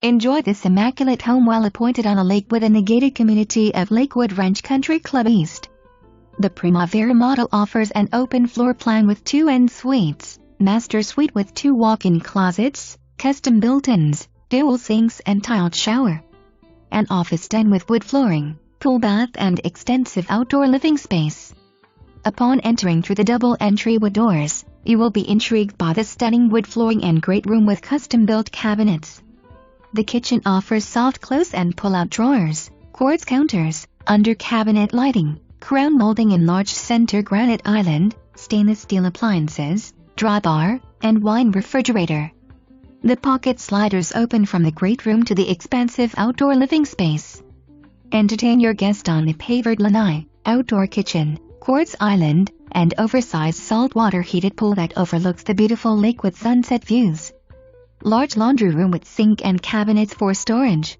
Enjoy this immaculate home well appointed on a lake within the gated community of Lakewood Ranch Country Club East. The Primavera model offers an open floor plan with 2 en-suites, master suite with 2 walk-in closets, custom built-ins, dual sinks and tiled shower. An office den with wood flooring, pool bath and extensive outdoor living space. Upon entering through the double entry wood doors, you will be intrigued by the stunning wood flooring and great room with custom-built cabinets. The kitchen offers soft close and pull-out drawers, quartz counters, under-cabinet lighting, crown molding in large center granite island, stainless steel appliances, dry bar, and wine refrigerator. The pocket sliders open from the great room to the expansive outdoor living space. Entertain your guest on the pavered lanai, outdoor kitchen, quartz island, and oversized saltwater heated pool that overlooks the beautiful lake with sunset views. Large laundry room with sink and cabinets for storage.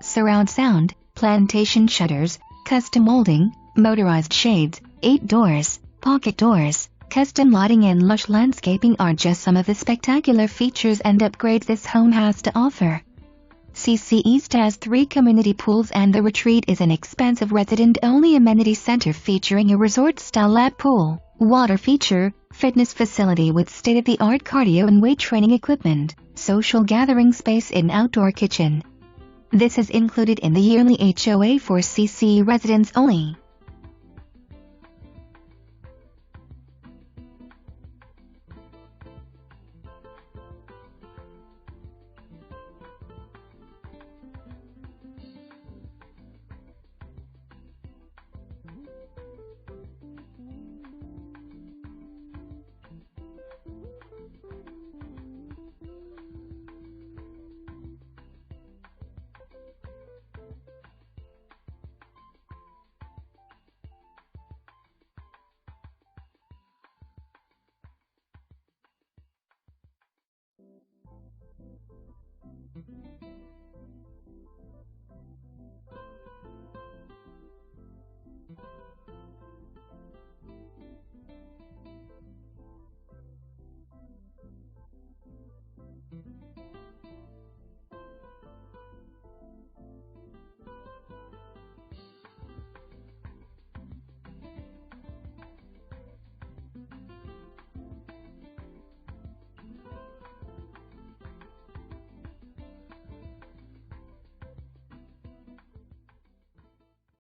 Surround sound, plantation shutters, custom molding, motorized shades, 8 doors, pocket doors, custom lighting and lush landscaping are just some of the spectacular features and upgrades this home has to offer. CC East has 3 community pools and the retreat is an expansive resident-only amenity center featuring a resort-style lap pool, water feature, fitness facility with state-of-the-art cardio and weight training equipment, social gathering space and outdoor kitchen. This is included in the yearly HOA for CC residents only.